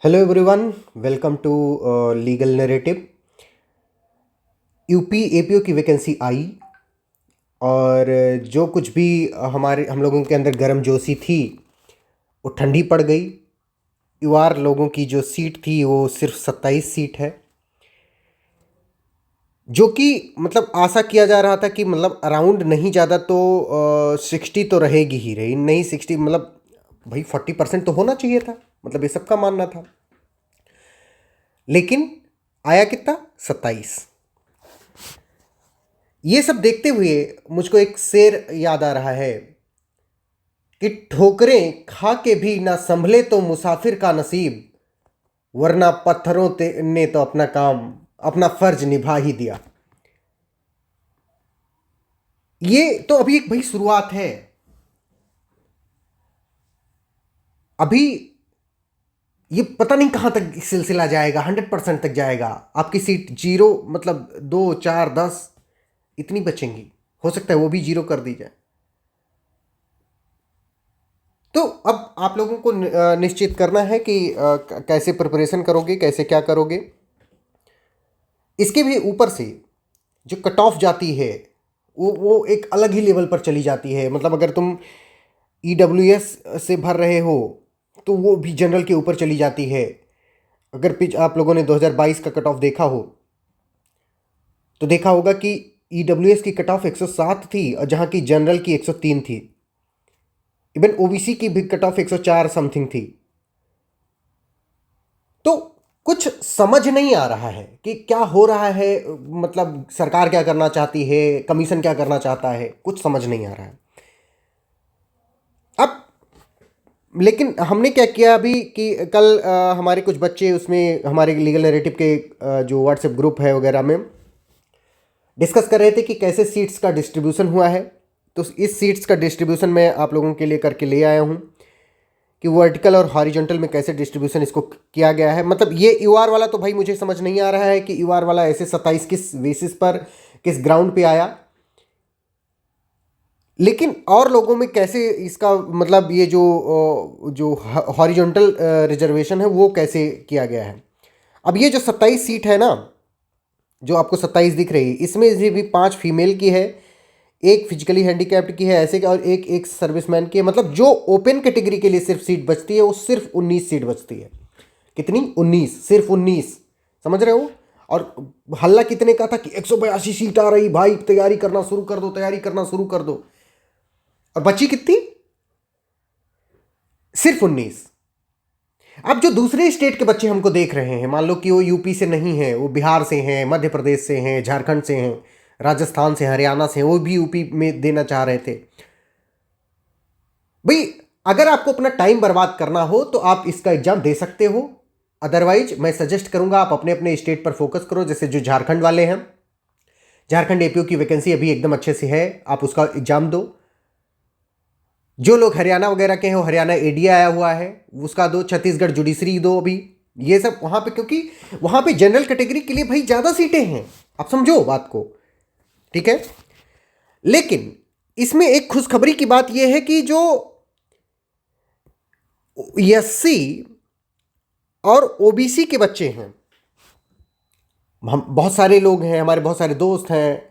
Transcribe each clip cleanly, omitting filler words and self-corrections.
Hello everyone, welcome to legal narrative. UP APO की vacancy आई और जो कुछ भी हम लोगों के अंदर गर्मजोशी थी वो ठंडी पड़ गई। यूआर लोगों की जो सीट थी वो सिर्फ 27 सीट है, जो कि मतलब आशा किया जा रहा था कि मतलब अराउंड नहीं ज़्यादा तो 60 तो रहेगी ही रही, नहीं 60 मतलब भाई 40% तो होना चाहिए था, मतलब ये सबका मानना था। लेकिन आया कितना, 27। ये सब देखते हुए मुझको एक शेर याद आ रहा है कि ठोकरें खा के भी ना संभले तो मुसाफिर का नसीब, वरना ने तो अपना काम, अपना फर्ज निभा ही दिया। ये तो अभी एक भाई शुरुआत है। अभी ये पता नहीं कहां तक सिलसिला जाएगा, 100% तक जाएगा। आपकी सीट जीरो मतलब 2 4 10 इतनी बचेंगी, हो सकता है वो भी जीरो कर दी जाए। तो अब आप लोगों को निश्चित करना है कि कैसे प्रिपरेशन करोगे, कैसे क्या करोगे। इसके भी ऊपर से जो कट ऑफ जाती है वो एक अलग ही लेवल पर चली जाती है। मतलब अगर तुम ईडब्ल्यूएस से भर रहे हो तो वो भी जनरल के ऊपर चली जाती है। अगर पिछ आप लोगों ने 2022 का कट ऑफ देखा हो तो देखा होगा कि ईडब्ल्यूएस की कट ऑफ 107 थी और जहाँ की जनरल की 103 थी। इवन ओबीसी की भी कट ऑफ 104 समथिंग थी। तो कुछ समझ नहीं आ रहा है कि क्या हो रहा है, मतलब सरकार क्या करना चाहती है, कमीशन क्या करना चाहता है, कुछ समझ नहीं आ रहा है। अब लेकिन हमने क्या किया अभी कि कल हमारे कुछ बच्चे उसमें हमारे लीगल नैरेटिव के जो व्हाट्सएप ग्रुप है वगैरह में डिस्कस कर रहे थे कि कैसे सीट्स का डिस्ट्रीब्यूशन हुआ है। तो इस सीट्स का डिस्ट्रीब्यूशन मैं आप लोगों के लिए करके ले आया हूँ कि वर्टिकल और हॉरिजॉन्टल में कैसे डिस्ट्रीब्यूशन इसको किया गया है। मतलब ये यूआर वाला तो भाई मुझे समझ नहीं आ रहा है कि यूआर वाला ऐसे 27 किस बेसिस पर, किस ग्राउंड पे आया। लेकिन और लोगों में कैसे इसका मतलब ये जो हॉरिजॉन्टल रिजर्वेशन है वो कैसे किया गया है। अब ये जो 27 सीट है ना, जो आपको 27 दिख रही है, इसमें से भी 5 फीमेल की है, एक फिजिकली हैंडीकैप्ड की है ऐसे, और एक एक सर्विसमैन की है। मतलब जो ओपन कैटेगरी के लिए सिर्फ सीट बचती है वो सिर्फ 19 सीट बचती है। कितनी, 19, सिर्फ 19। समझ रहे हो। और हल्ला कितने का था कि 182 सीट आ रही, भाई तैयारी करना शुरू कर दो, तैयारी करना शुरू कर दो। और बची कितनी, सिर्फ 19। अब जो दूसरे स्टेट के बच्चे हमको देख रहे हैं, मान लो कि वो यूपी से नहीं है, वो बिहार से हैं, मध्य प्रदेश से हैं, झारखंड से हैं, राजस्थान से, हरियाणा से, वो भी यूपी में देना चाह रहे थे। भाई अगर आपको अपना टाइम बर्बाद करना हो तो आप इसका एग्जाम दे सकते हो। अदरवाइज मैं सजेस्ट करूंगा आप अपने अपने स्टेट पर फोकस करो। जैसे जो झारखंड वाले हैं, झारखंड एपीओ की वैकेंसी अभी एकदम अच्छे से है, आप उसका एग्जाम दो। जो लोग हरियाणा वगैरह के हैं, वो हरियाणा एडी आया हुआ है उसका दो, छत्तीसगढ़ जुडिशरी दो अभी। ये सब वहां पे, क्योंकि वहां पे जनरल कैटेगरी के लिए भाई ज्यादा सीटें हैं, आप समझो बात को, ठीक है। लेकिन इसमें एक खुशखबरी की बात यह है कि जो एससी और ओबीसी के बच्चे हैं, हम बहुत सारे लोग हैं, हमारे बहुत सारे दोस्त हैं,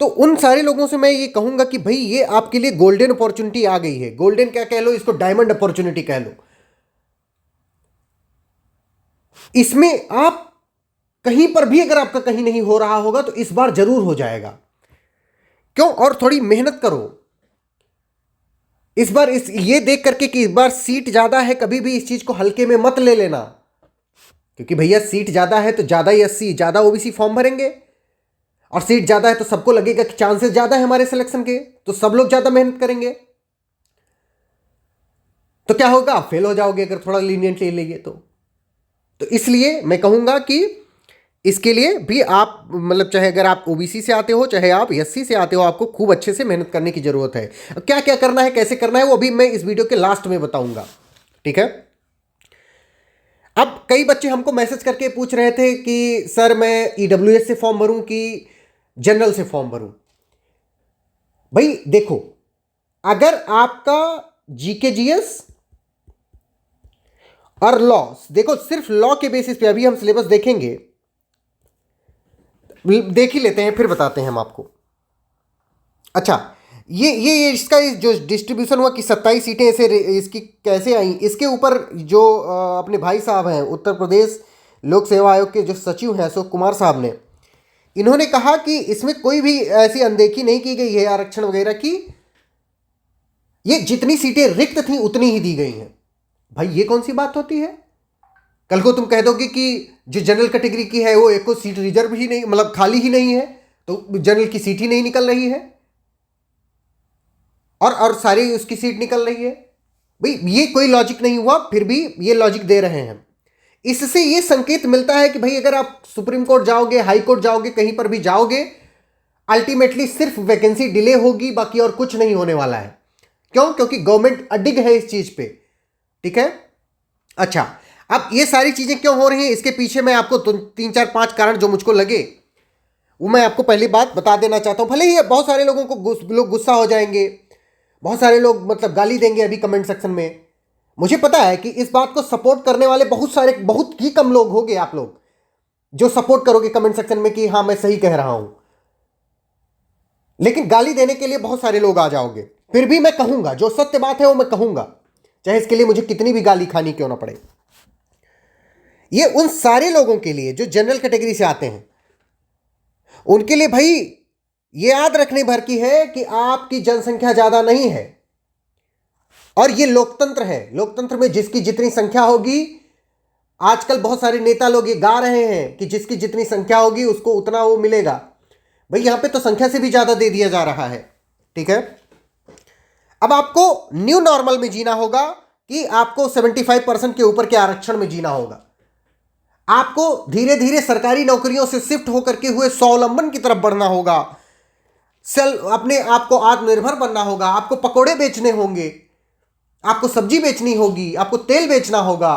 तो उन सारे लोगों से मैं ये कहूंगा कि भाई ये आपके लिए गोल्डन अपॉर्चुनिटी आ गई है। गोल्डन क्या कह लो, इसको डायमंड अपॉर्चुनिटी कह लो। इसमें आप कहीं पर भी अगर आपका कहीं नहीं हो रहा होगा तो इस बार जरूर हो जाएगा। क्यों, और थोड़ी मेहनत करो इस बार। इस ये देख करके कि इस बार सीट ज्यादा है, कभी भी इस चीज को हल्के में मत ले लेना। क्योंकि भैया सीट ज्यादा है तो ज्यादा ही एससी, ज्यादा ओबीसी फॉर्म भरेंगे, और सीट ज्यादा है तो सबको लगेगा कि चांसेस ज्यादा है हमारे सिलेक्शन के, तो सब लोग ज्यादा मेहनत करेंगे। तो क्या होगा, आप फेल हो जाओगे अगर थोड़ा लीनियंट ले लेंगे तो इसलिए मैं कहूंगा कि इसके लिए भी आप मतलब चाहे अगर आप ओबीसी से आते हो चाहे आप एससी से आते हो, आपको खूब अच्छे से मेहनत करने की जरूरत है। अब क्या क्या करना है, कैसे करना है, वो अभी मैं इस वीडियो के लास्ट में बताऊंगा, ठीक है। अब कई बच्चे हमको मैसेज करके पूछ रहे थे कि सर मैं ईडब्ल्यूएस से फॉर्म भरूं कि जनरल से फॉर्म भरूं। भाई देखो, अगर आपका जीके जीएस और लॉ, देखो सिर्फ लॉ के बेसिस पे अभी हम सिलेबस देखेंगे, देख ही लेते हैं फिर बताते हैं हम आपको। अच्छा, ये इसका जो डिस्ट्रीब्यूशन हुआ कि 27 सीटें ऐसे इसकी कैसे आई, इसके ऊपर जो अपने भाई साहब हैं उत्तर प्रदेश लोक सेवा आयोग के जो सचिव हैं अशोक कुमार साहब ने, इन्होंने कहा कि इसमें कोई भी ऐसी अनदेखी नहीं की गई है आरक्षण वगैरह की, ये जितनी सीटें रिक्त थी उतनी ही दी गई हैं। भाई ये कौन सी बात होती है? कल को तुम कह दोगे कि जो जनरल कैटेगरी की है वो एक को सीट रिजर्व ही नहीं, मतलब खाली ही नहीं है, तो जनरल की सीट ही नहीं निकल रही है और सारी उसकी सीट निकल रही है। भाई ये कोई लॉजिक नहीं हुआ, फिर भी ये लॉजिक दे रहे हैं। इससे ये संकेत मिलता है कि भाई अगर आप सुप्रीम कोर्ट जाओगे, हाई कोर्ट जाओगे, कहीं पर भी जाओगे, अल्टीमेटली सिर्फ वैकेंसी डिले होगी, बाकी और कुछ नहीं होने वाला है। क्यों? क्योंकि गवर्नमेंट अडिग है इस चीज पे। ठीक है। अच्छा, अब ये सारी चीजें क्यों हो रही हैं, इसके पीछे मैं आपको 3 4 5 कारण जो मुझको लगे वो मैं आपको पहली बात बता देना चाहता हूं। भले ही बहुत सारे लोगों को लोग गुस्सा हो जाएंगे, बहुत सारे लोग मतलब गाली देंगे अभी कमेंट सेक्शन में। मुझे पता है कि इस बात को सपोर्ट करने वाले बहुत ही कम लोग होंगे, आप लोग जो सपोर्ट करोगे कमेंट सेक्शन में कि हाँ मैं सही कह रहा हूं, लेकिन गाली देने के लिए बहुत सारे लोग आ जाओगे। फिर भी मैं कहूंगा, जो सत्य बात है वो मैं कहूंगा, चाहे इसके लिए मुझे कितनी भी गाली खानी क्यों ना पड़े। ये उन सारे लोगों के लिए जो जनरल कैटेगरी से आते हैं, उनके लिए भाई ये याद रखने भर की है कि आपकी जनसंख्या ज्यादा नहीं है और ये लोकतंत्र है। लोकतंत्र में जिसकी जितनी संख्या होगी, आजकल बहुत सारे नेता लोग ये गा रहे हैं कि जिसकी जितनी संख्या होगी उसको उतना वो मिलेगा। भाई यहां पे तो संख्या से भी ज्यादा दे दिया जा रहा है। ठीक है। अब आपको न्यू नॉर्मल में जीना होगा कि आपको 75% के ऊपर के आरक्षण में जीना होगा। आपको धीरे धीरे सरकारी नौकरियों से शिफ्ट होकर के हुए स्वावलंबन की तरफ बढ़ना होगा। अपने आप को आत्मनिर्भर बनना होगा। आपको पकोड़े बेचने होंगे, आपको सब्जी बेचनी होगी, आपको तेल बेचना होगा।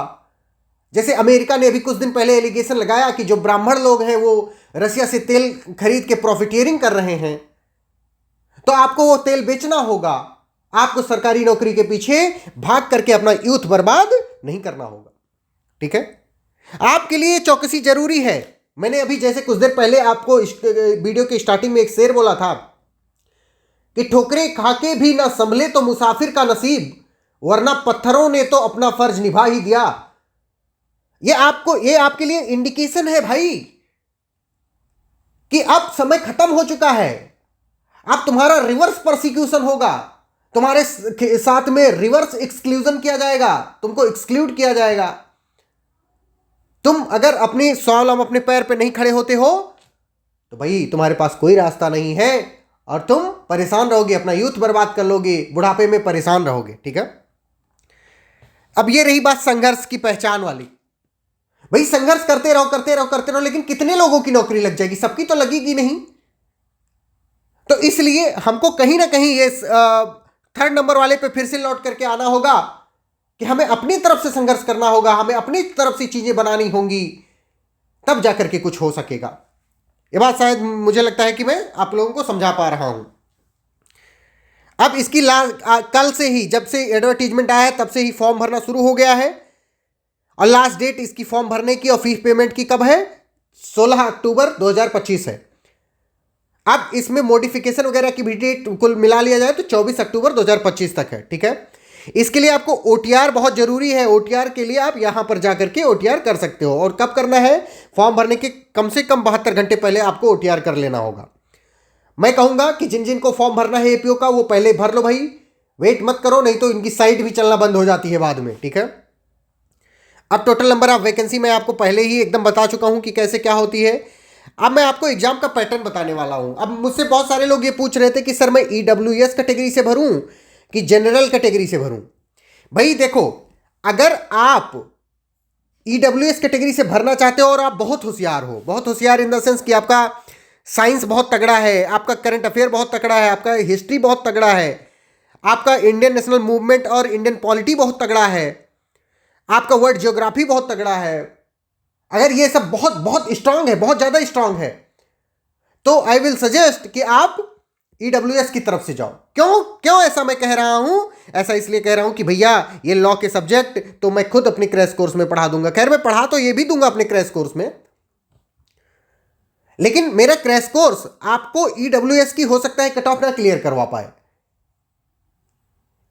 जैसे अमेरिका ने अभी कुछ दिन पहले एलिगेशन लगाया कि जो ब्राह्मण लोग हैं वो रसिया से तेल खरीद के प्रॉफिटियरिंग कर रहे हैं, तो आपको वो तेल बेचना होगा। आपको सरकारी नौकरी के पीछे भाग करके अपना यूथ बर्बाद नहीं करना होगा। ठीक है। आपके लिए चौकसी जरूरी है। मैंने अभी जैसे कुछ देर पहले आपको वीडियो के स्टार्टिंग में एक शेर बोला था कि ठोकरे खाके भी ना संभले तो मुसाफिर का नसीब, वरना पत्थरों ने तो अपना फर्ज निभा ही दिया। ये आपके लिए इंडिकेशन है भाई कि अब समय खत्म हो चुका है। अब तुम्हारा रिवर्स प्रोसिक्यूशन होगा, तुम्हारे साथ में रिवर्स एक्सक्लूजन किया जाएगा, तुमको एक्सक्लूड किया जाएगा। तुम अगर अपने स्वावलंबन अपने पैर पे नहीं खड़े होते हो तो भाई तुम्हारे पास कोई रास्ता नहीं है और तुम परेशान रहोगे, अपना यूथ बर्बाद कर लोगे, बुढ़ापे में परेशान रहोगे। ठीक है। अब ये रही बात संघर्ष की पहचान वाली। भाई संघर्ष करते रहो करते रहो करते रहो, लेकिन कितने लोगों की नौकरी लग जाएगी? सबकी तो लगेगी नहीं। तो इसलिए हमको कहीं ना कहीं ये थर्ड नंबर वाले पे फिर से लौट करके आना होगा कि हमें अपनी तरफ से संघर्ष करना होगा, हमें अपनी तरफ से चीजें बनानी होंगी, तब जाकर के कुछ हो सकेगा। ये बात शायद मुझे लगता है कि मैं आप लोगों को समझा पा रहा हूं। अब इसकी कल से ही, जब से एडवर्टीजमेंट आया है तब से ही फॉर्म भरना शुरू हो गया है और लास्ट डेट इसकी फॉर्म भरने की और फीस पेमेंट की कब है? 16 अक्टूबर 2025 है। अब इसमें मॉडिफिकेशन वगैरह की भी डेट कुल मिला लिया जाए तो 24 अक्टूबर 2025 तक है। ठीक है। इसके लिए आपको ओटीआर बहुत जरूरी है। ओटीआर के लिए आप यहां पर जाकर के ओटीआर कर सकते हो। और कब करना है? फॉर्म भरने के कम से कम 72 घंटे पहले आपको ओटीआर कर लेना होगा। मैं कहूंगा कि जिन जिन को फॉर्म भरना है एपीओ का, वो पहले भर लो भाई, वेट मत करो, नहीं तो इनकी साइट भी चलना बंद हो जाती है बाद में। ठीक है। अब टोटल नंबर ऑफ वैकेंसी मैं आपको पहले ही एकदम बता चुका हूं कि कैसे क्या होती है। अब मैं आपको एग्जाम का पैटर्न बताने वाला हूं। अब मुझसे बहुत सारे लोग ये पूछ रहे थे कि सर मैं ईडब्ल्यूएस कैटेगरी से भरूं कि जनरल कैटेगरी से भरूं। भाई देखो, अगर आप ईडब्ल्यूएस कैटेगरी से भरना चाहते हो और आप बहुत होशियार हो, बहुत होशियार इन द सेंस कि आपका साइंस बहुत तगड़ा है, आपका करंट अफेयर बहुत तगड़ा है, आपका हिस्ट्री बहुत तगड़ा है, आपका इंडियन नेशनल मूवमेंट और इंडियन पॉलिटी बहुत तगड़ा है, आपका वर्ल्ड ज्योग्राफी बहुत तगड़ा है, अगर ये सब बहुत बहुत स्ट्रांग है, बहुत ज़्यादा स्ट्रांग है, तो आई विल सजेस्ट कि आप ईडब्ल्यूएस की तरफ से जाओ। क्यों क्यों ऐसा मैं कह रहा हूं? ऐसा इसलिए कह रहा हूं कि भैया ये लॉ के सब्जेक्ट तो मैं खुद अपने क्रैश कोर्स में पढ़ा दूंगा। खैर मैं पढ़ा तो ये भी दूंगा अपने क्रैश कोर्स में, लेकिन मेरा क्रैश कोर्स आपको ईडब्ल्यूएस की हो सकता है कट ऑफ ना क्लियर करवा पाए।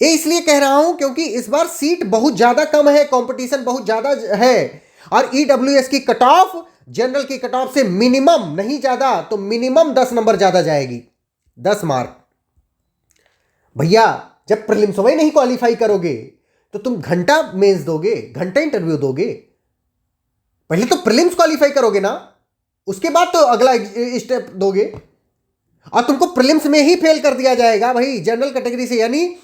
ये इसलिए कह रहा हूं क्योंकि इस बार सीट बहुत ज्यादा कम है, कंपटीशन बहुत ज्यादा है, और ईडब्ल्यूएस की कट ऑफ जनरल की कट ऑफ से मिनिमम, नहीं ज्यादा तो मिनिमम 10 नंबर ज्यादा जाएगी, 10 मार्क। भैया जब प्रीलिम्स में नहीं क्वालिफाई करोगे तो तुम घंटा मेंस दोगे, घंटा इंटरव्यू दोगे? पहले तो प्रीलिम्स क्वालिफाई करोगे ना, उसके बाद तो अगला स्टेप दोगे। और तुमको प्रीलिम्स में ही फेल कर दिया जाएगा भाई जनरल कैटेगरी से। यानी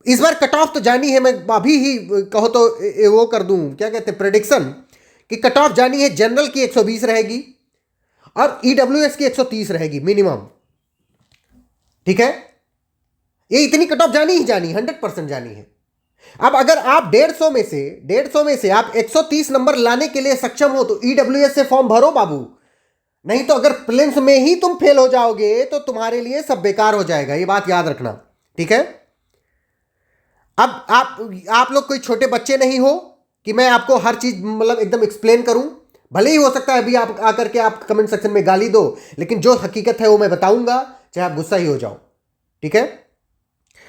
इस बार कट ऑफ तो जानी है, मैं अभी ही कहो तो वो कर दूं, क्या कहते हैं, प्रेडिक्शन कि कट ऑफ जानी है जनरल की 120 रहेगी और ईडब्ल्यूएस की 130 रहेगी मिनिमम। ठीक है, ये इतनी कट ऑफ जानी ही जानी, 100% जानी है। अब अगर आप 150 में से आप 130 नंबर लाने के लिए सक्षम हो तो ईडब्ल्यूएस से फॉर्म भरो बाबू। नहीं तो अगर प्रीलिम्स में ही तुम फेल हो जाओगे तो तुम्हारे लिए सब बेकार हो जाएगा, ये बात याद रखना। ठीक है, अब आप लोग कोई छोटे बच्चे नहीं हो कि मैं आपको हर चीज मतलब एकदम एक्सप्लेन करूं। भले ही हो सकता है अभी आप आकर के आप कमेंट सेक्शन में गाली दो, लेकिन जो हकीकत है वो मैं बताऊंगा, चाहे आप गुस्सा ही हो जाओ। ठीक है,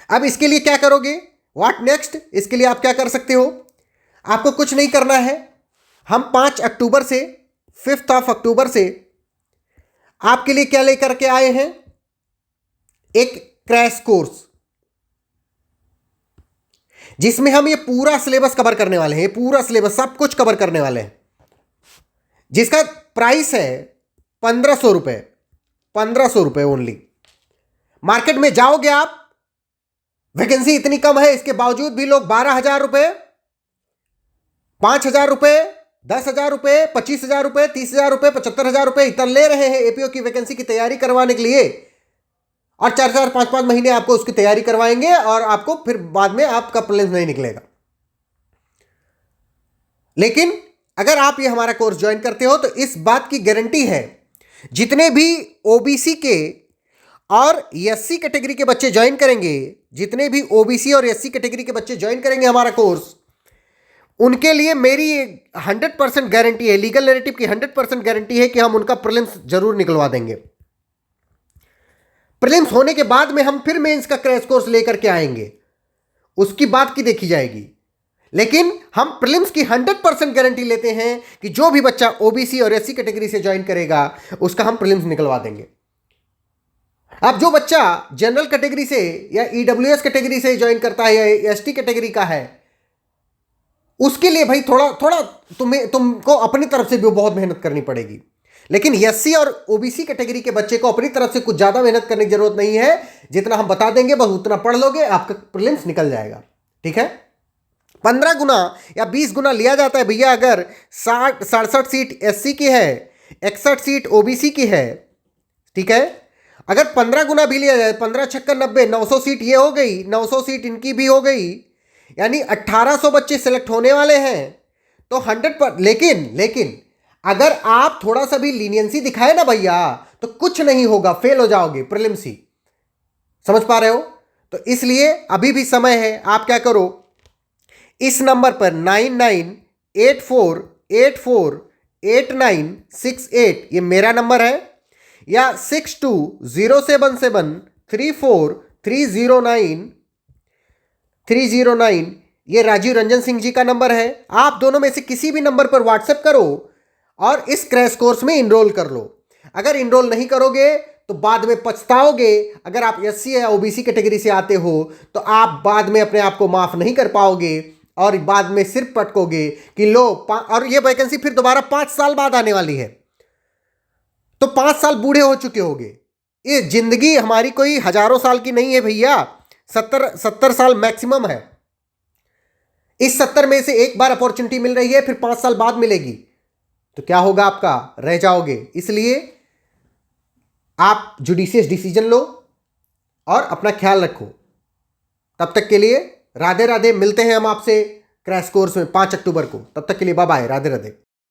अब इसके लिए क्या करोगे, व्हाट नेक्स्ट? इसके लिए आप क्या कर सकते हो? आपको कुछ नहीं करना है। हम 5 अक्टूबर से 5 अक्टूबर से आपके लिए क्या लेकर के आए हैं, एक क्रैश कोर्स, जिसमें हम ये पूरा सिलेबस कवर करने वाले हैं। ये पूरा सिलेबस सब कुछ कवर करने वाले हैं, जिसका प्राइस है 1500 रुपए, 1500 रुपए ओनली। मार्केट में जाओगे आप, वैकेंसी इतनी कम है, इसके बावजूद भी लोग 12,000 रुपए, 5,000 रुपए, 10,000 रुपए, 25,000 रुपए, 30,000 रुपए, 75,000 रुपए इतना ले रहे हैं एपीओ की वैकेंसी की तैयारी करवाने के लिए। और 4-4, 5-5 महीने आपको उसकी तैयारी करवाएंगे और आपको फिर बाद में आपका प्रीलिम्स नहीं निकलेगा। लेकिन अगर आप ये हमारा कोर्स ज्वाइन करते हो तो इस बात की गारंटी है, जितने भी ओबीसी के और एससी कैटेगरी के बच्चे ज्वाइन करेंगे, जितने भी ओबीसी और एससी कैटेगरी के बच्चे ज्वाइन करेंगे हमारा कोर्स, उनके लिए मेरी 100% गारंटी है, लीगल नैरेटिव की 100% गारंटी है कि हम उनका प्रीलिम्स जरूर निकलवा देंगे। प्रीलिम्स होने के बाद में हम फिर मेंस का क्रैश कोर्स लेकर के आएंगे, उसकी बात की देखी जाएगी। लेकिन हम प्रीलिम्स की 100% गारंटी लेते हैं कि जो भी बच्चा ओबीसी और एससी कैटेगरी से ज्वाइन करेगा उसका हम प्रीलिम्स निकलवा देंगे। अब जो बच्चा जनरल कैटेगरी से या ईडब्ल्यूएस कैटेगरी से ज्वाइन करता है या एसटी कैटेगरी का है, उसके लिए भाई थोड़ा तुमको अपनी तरफ से भी बहुत मेहनत करनी पड़ेगी। लेकिन एससी और ओबीसी कैटेगरी के बच्चे को अपनी तरफ से कुछ ज्यादा मेहनत करने की जरूरत नहीं है, जितना हम बता देंगे बस उतना पढ़ लोगे, आपका प्रीलिम्स निकल जाएगा। ठीक है, 15 गुना या 20 गुना लिया जाता है भैया। अगर 67 सीट एससी की है, 61 सीट ओबीसी की है, ठीक है, अगर 15 गुना भी लिया जाए, 15 छक्कर 90, 900 सीट ये हो गई, 900 सीट इनकी भी हो गई, यानी 1800 बच्चे सिलेक्ट होने वाले हैं। तो 100 लेकिन अगर आप थोड़ा सा भी लीनियंसी दिखाए ना भैया तो कुछ नहीं होगा, फेल हो जाओगे प्रीलिम्स ही। समझ पा रहे हो? तो इसलिए अभी भी समय है, आप क्या करो, इस नंबर पर 9984848968 ये मेरा नंबर है, या 6207734309 ये राजीव रंजन सिंह जी का नंबर है। आप दोनों में से किसी भी नंबर पर व्हाट्सएप करो और इस क्रैश कोर्स में इनरोल कर लो। अगर इनरोल नहीं करोगे तो बाद में पछताओगे। अगर आप एससी या ओबीसी कैटेगरी से आते हो तो आप बाद में अपने आप को माफ नहीं कर पाओगे और बाद में सिर्फ पटकोगे कि लो, और ये वैकेंसी फिर दोबारा 5 साल बाद आने वाली है, तो 5 साल बूढ़े हो चुके होगे। ये जिंदगी हमारी कोई हजारों साल की नहीं है भैया, 70 साल मैक्सिमम है। इस 70 में से एक बार अपॉर्चुनिटी मिल रही है, फिर 5 साल बाद मिलेगी, तो क्या होगा आपका, रह जाओगे। इसलिए आप जुडिशियस डिसीजन लो और अपना ख्याल रखो। तब तक के लिए राधे राधे, मिलते हैं हम आपसे क्रैश कोर्स में 5 अक्टूबर को। तब तक के लिए बाय बाय, राधे राधे।